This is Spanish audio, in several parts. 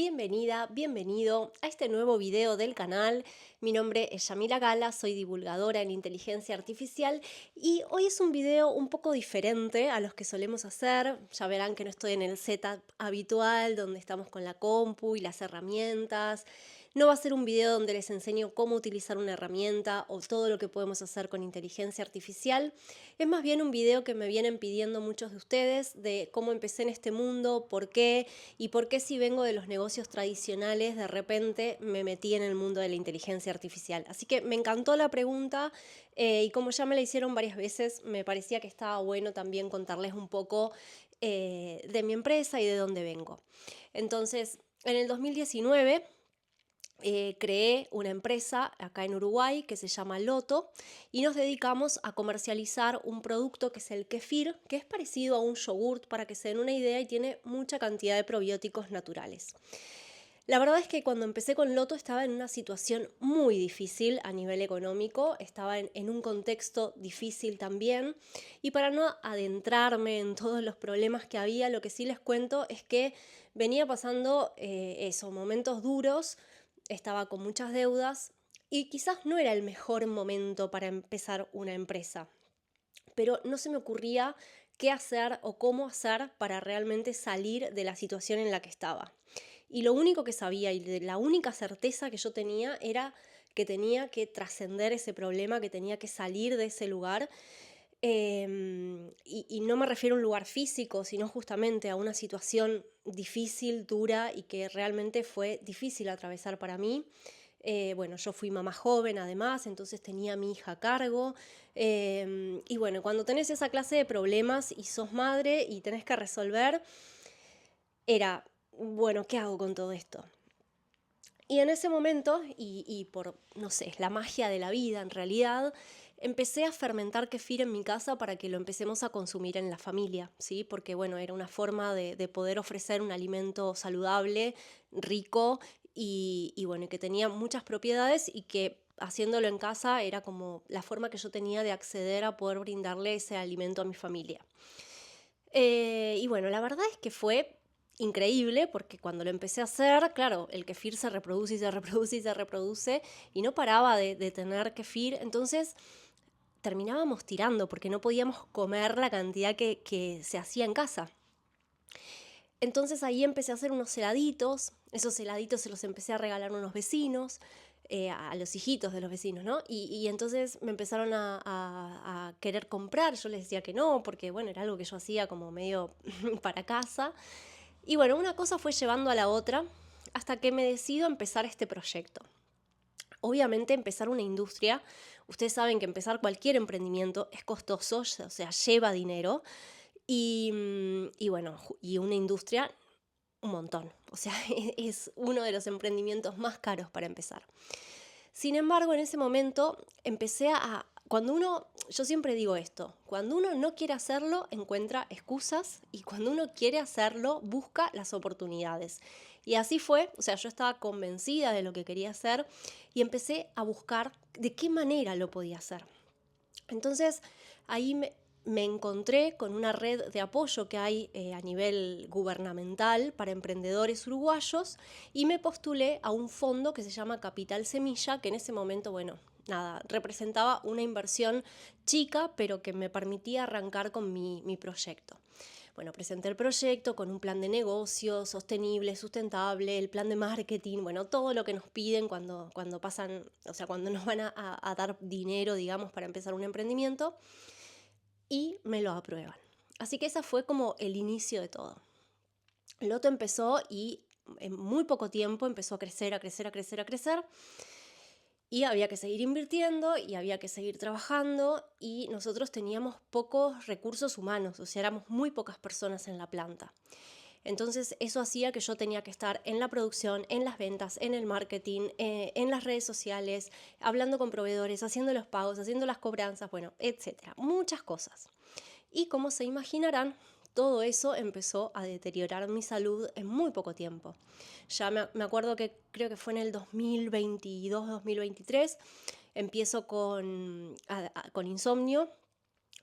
bienvenida, bienvenido a este nuevo video del canal. Mi nombre es Yamila Gala, soy divulgadora en inteligencia artificial y hoy es un video un poco diferente a los que solemos hacer. Ya verán que no estoy en el setup habitual donde estamos con la compu y las herramientas. No va a ser un video donde les enseño cómo utilizar una herramienta o todo lo que podemos hacer con inteligencia artificial. Es más bien un video que me vienen pidiendo muchos de ustedes de cómo empecé en este mundo, por qué y por qué si vengo de los negocios tradicionales de repente me metí en el mundo de la inteligencia artificial. Así que me encantó la pregunta y como ya me la hicieron varias veces, me parecía que estaba bueno también contarles un poco de mi empresa y de dónde vengo. Entonces, en el 2019 creé una empresa acá en Uruguay que se llama Loto y nos dedicamos a comercializar un producto que es el kefir, que es parecido a un yogurt para que se den una idea y tiene mucha cantidad de probióticos naturales. La verdad es que cuando empecé con Loto estaba en una situación muy difícil a nivel económico, estaba en un contexto difícil también y para no adentrarme en todos los problemas que había, lo que sí les cuento es que venía pasando momentos duros, estaba con muchas deudas y quizás no era el mejor momento para empezar una empresa, pero no se me ocurría qué hacer o cómo hacer para realmente salir de la situación en la que estaba. Y lo único que sabía y la única certeza que yo tenía era que tenía que trascender ese problema, que tenía que salir de ese lugar. Y no me refiero a un lugar físico, sino justamente a una situación difícil, dura y que realmente fue difícil atravesar para mí. Bueno, yo fui mamá joven además, entonces tenía a mi hija a cargo. Y bueno, cuando tenés esa clase de problemas y sos madre y tenés que resolver, era, bueno, ¿qué hago con todo esto? Y en ese momento, y por, no sé, la magia de la vida en realidad, empecé a fermentar kefir en mi casa para que lo empecemos a consumir en la familia, ¿sí? Porque, bueno, era una forma de poder ofrecer un alimento saludable, rico y bueno, que tenía muchas propiedades y que haciéndolo en casa era como la forma que yo tenía de acceder a poder brindarle ese alimento a mi familia. Y bueno, la verdad es que fue increíble porque cuando lo empecé a hacer, claro, el kefir se reproduce y se reproduce y se reproduce y no paraba de tener kefir, entonces terminábamos tirando porque no podíamos comer la cantidad que se hacía en casa. Entonces ahí empecé a hacer unos heladitos, esos heladitos se los empecé a regalar a unos vecinos, a los hijitos de los vecinos, ¿no? Y entonces me empezaron a querer comprar, yo les decía que no, porque bueno, era algo que yo hacía como medio para casa. Y bueno, una cosa fue llevando a la otra hasta que me decido a empezar este proyecto. Obviamente empezar una industria, ustedes saben que empezar cualquier emprendimiento es costoso, o sea, lleva dinero. Y bueno, y una industria un montón. O sea, es uno de los emprendimientos más caros para empezar. Sin embargo, en ese momento empecé a... Cuando uno, yo siempre digo esto, cuando uno no quiere hacerlo, encuentra excusas y cuando uno quiere hacerlo, busca las oportunidades. Y así fue, o sea, yo estaba convencida de lo que quería hacer y empecé a buscar de qué manera lo podía hacer. Entonces, ahí me encontré con una red de apoyo que hay a nivel gubernamental para emprendedores uruguayos y me postulé a un fondo que se llama Capital Semilla, que en ese momento, bueno, nada, representaba una inversión chica, pero que me permitía arrancar con mi proyecto. Bueno, presenté el proyecto con un plan de negocio sostenible, sustentable, el plan de marketing, bueno, todo lo que nos piden cuando pasan, o sea, cuando nos van a dar dinero, digamos, para empezar un emprendimiento, y me lo aprueban. Así que ese fue como el inicio de todo. Loto empezó y en muy poco tiempo empezó a crecer, a crecer, a crecer, a crecer. Y había que seguir invirtiendo y había que seguir trabajando y nosotros teníamos pocos recursos humanos, o sea, éramos muy pocas personas en la planta. Entonces eso hacía que yo tenía que estar en la producción, en las ventas, en el marketing, en las redes sociales, hablando con proveedores, haciendo los pagos, haciendo las cobranzas, bueno, etcétera, muchas cosas. Y como se imaginarán, todo eso empezó a deteriorar mi salud en muy poco tiempo. Ya me acuerdo que creo que fue en el 2022-2023, empiezo con insomnio,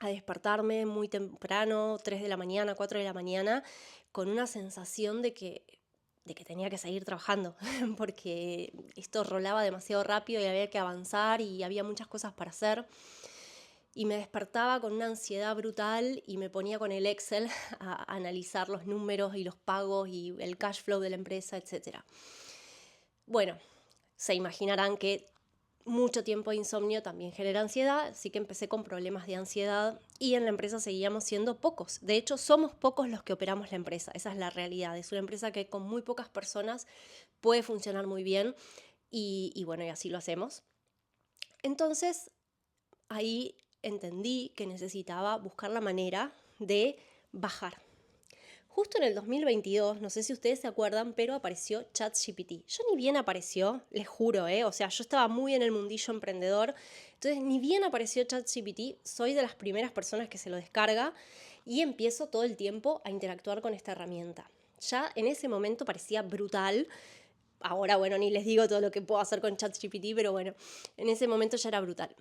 a despertarme muy temprano, 3 de la mañana, 4 de la mañana, con una sensación de que tenía que seguir trabajando, porque esto rolaba demasiado rápido y había que avanzar y había muchas cosas para hacer. Y me despertaba con una ansiedad brutal y me ponía con el Excel a analizar los números y los pagos y el cash flow de la empresa, etc. Bueno, se imaginarán que mucho tiempo de insomnio también genera ansiedad, así que empecé con problemas de ansiedad y en la empresa seguíamos siendo pocos. De hecho, somos pocos los que operamos la empresa, esa es la realidad. Es una empresa que con muy pocas personas puede funcionar muy bien y bueno, y así lo hacemos. Entonces, ahí entendí que necesitaba buscar la manera de bajar. Justo en el 2022, no sé si ustedes se acuerdan, pero apareció ChatGPT. Yo ni bien apareció, les juro, o sea, yo estaba muy en el mundillo emprendedor, entonces ni bien apareció ChatGPT, soy de las primeras personas que se lo descarga y empiezo todo el tiempo a interactuar con esta herramienta. Ya en ese momento parecía brutal. Ahora, bueno, ni les digo todo lo que puedo hacer con ChatGPT, pero bueno, en ese momento ya era brutal.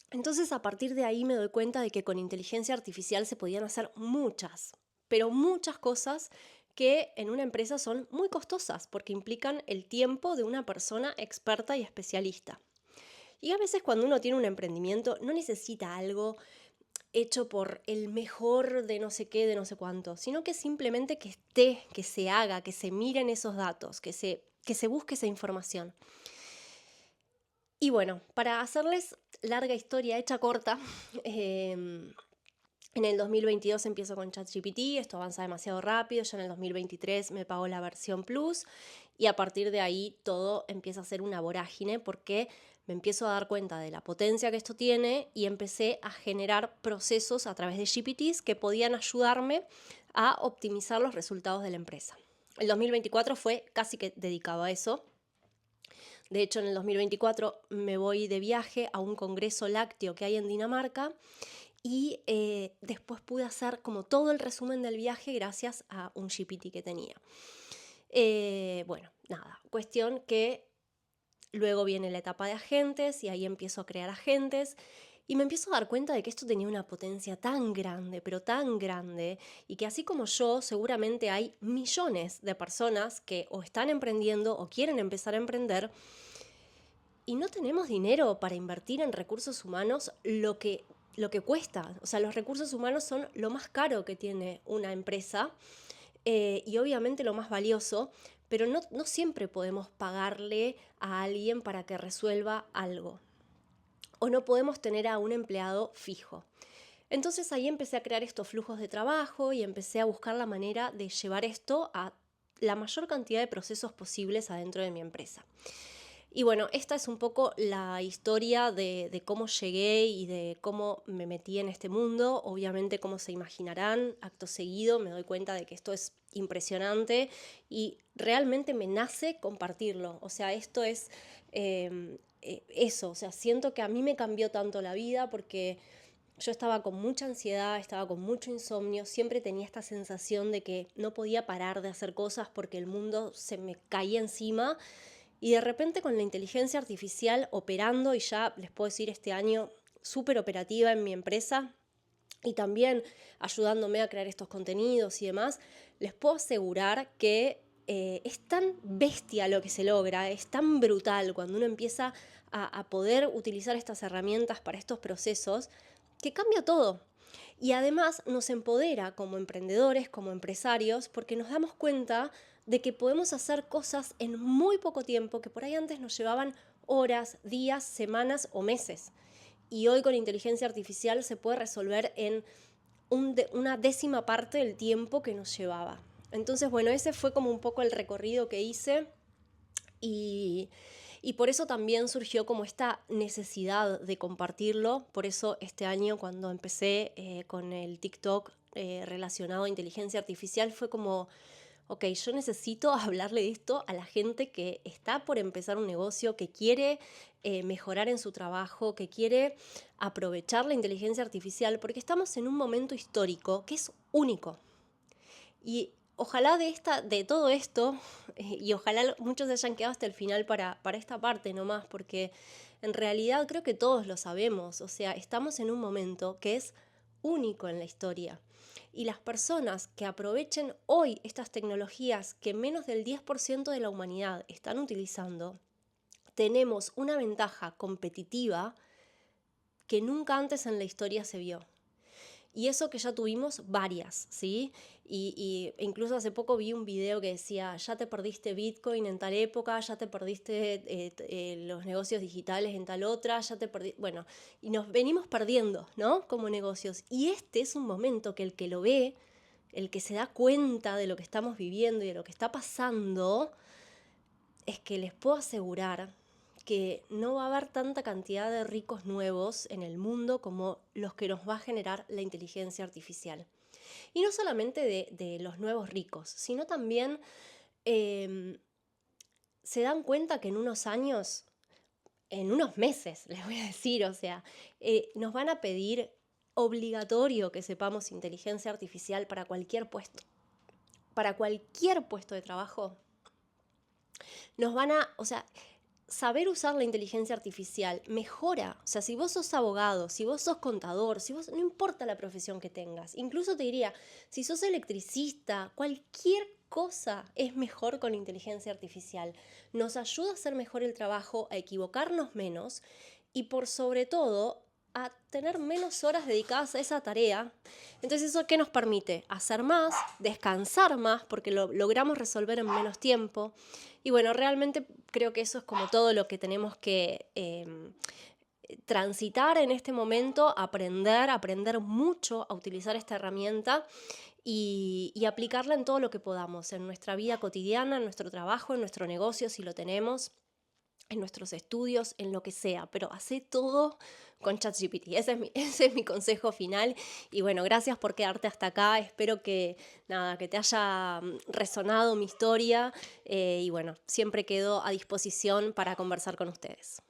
Entonces, a partir de ahí me doy cuenta de que con inteligencia artificial se podían hacer muchas, pero muchas cosas que en una empresa son muy costosas porque implican el tiempo de una persona experta y especialista. Y a veces cuando uno tiene un emprendimiento no necesita algo hecho por el mejor de no sé qué, de no sé cuánto, sino que simplemente que esté, que se haga, que se miren esos datos, que se busque esa información. Y bueno, para hacerles larga historia hecha corta, en el 2022 empiezo con ChatGPT, esto avanza demasiado rápido, ya en el 2023 me pago la versión Plus y a partir de ahí todo empieza a ser una vorágine porque me empiezo a dar cuenta de la potencia que esto tiene y empecé a generar procesos a través de GPTs que podían ayudarme a optimizar los resultados de la empresa. El 2024 fue casi que dedicado a eso. De hecho, en el 2024 me voy de viaje a un congreso lácteo que hay en Dinamarca y después pude hacer como todo el resumen del viaje gracias a un GPT que tenía. Bueno, nada, cuestión que luego viene la etapa de agentes y ahí empiezo a crear agentes y me empiezo a dar cuenta de que esto tenía una potencia tan grande, pero tan grande, y que así como yo, seguramente hay millones de personas que o están emprendiendo o quieren empezar a emprender y no tenemos dinero para invertir en recursos humanos lo que cuesta. O sea, los recursos humanos son lo más caro que tiene una empresa y obviamente lo más valioso, pero no siempre podemos pagarle a alguien para que resuelva algo. O no podemos tener a un empleado fijo. Entonces ahí empecé a crear estos flujos de trabajo y empecé a buscar la manera de llevar esto a la mayor cantidad de procesos posibles adentro de mi empresa. Y bueno, esta es un poco la historia de cómo llegué y de cómo me metí en este mundo. Obviamente, como se imaginarán, acto seguido me doy cuenta de que esto es impresionante y realmente me nace compartirlo. O sea, esto es eso. O sea, siento que a mí me cambió tanto la vida porque yo estaba con mucha ansiedad, estaba con mucho insomnio, siempre tenía esta sensación de que no podía parar de hacer cosas porque el mundo se me caía encima. Y de repente con la inteligencia artificial operando, y ya les puedo decir este año súper operativa en mi empresa y también ayudándome a crear estos contenidos y demás, les puedo asegurar que es tan bestia lo que se logra, es tan brutal cuando uno empieza a poder utilizar estas herramientas para estos procesos, que cambia todo. Y además nos empodera como emprendedores, como empresarios, porque nos damos cuenta de que podemos hacer cosas en muy poco tiempo que por ahí antes nos llevaban horas, días, semanas o meses. Y hoy con inteligencia artificial se puede resolver en una décima parte del tiempo que nos llevaba. Entonces, bueno, ese fue como un poco el recorrido que hice y por eso también surgió como esta necesidad de compartirlo. Por eso este año cuando empecé con el TikTok relacionado a inteligencia artificial fue como, ok, yo necesito hablarle de esto a la gente que está por empezar un negocio, que quiere mejorar en su trabajo, que quiere aprovechar la inteligencia artificial, porque estamos en un momento histórico que es único. Y ojalá de todo esto, y ojalá muchos se hayan quedado hasta el final para esta parte nomás, porque en realidad creo que todos lo sabemos, o sea, estamos en un momento que es único en la historia. Y las personas que aprovechen hoy estas tecnologías que menos del 10% de la humanidad están utilizando, tenemos una ventaja competitiva que nunca antes en la historia se vio. Y eso que ya tuvimos varias, ¿sí? Incluso hace poco vi un video que decía, ya te perdiste Bitcoin en tal época, ya te perdiste los negocios digitales en tal otra, ya te perdiste... Bueno, y nos venimos perdiendo, ¿no? Como negocios. Y este es un momento que el que lo ve, el que se da cuenta de lo que estamos viviendo y de lo que está pasando, es que les puedo asegurar que no va a haber tanta cantidad de ricos nuevos en el mundo como los que nos va a generar la inteligencia artificial. Y no solamente de los nuevos ricos, sino también se dan cuenta que en unos años, en unos meses, les voy a decir, o sea, nos van a pedir obligatorio que sepamos inteligencia artificial para cualquier puesto. Para cualquier puesto de trabajo, nos van a, o sea, saber usar la inteligencia artificial mejora. O sea, si vos sos abogado, si vos sos contador, si vos, no importa la profesión que tengas. Incluso te diría, si sos electricista, cualquier cosa es mejor con inteligencia artificial. Nos ayuda a hacer mejor el trabajo, a equivocarnos menos y por sobre todo a tener menos horas dedicadas a esa tarea. Entonces, ¿eso qué nos permite? Hacer más, descansar más, porque lo logramos resolver en menos tiempo. Y bueno, realmente creo que eso es como todo lo que tenemos que transitar en este momento, aprender mucho a utilizar esta herramienta y aplicarla en todo lo que podamos, en nuestra vida cotidiana, en nuestro trabajo, en nuestro negocio, si lo tenemos, en nuestros estudios, en lo que sea, pero hace todo con ChatGPT. Ese es mi consejo final. Y bueno, gracias por quedarte hasta acá. Espero que te haya resonado mi historia. Y bueno, siempre quedo a disposición para conversar con ustedes.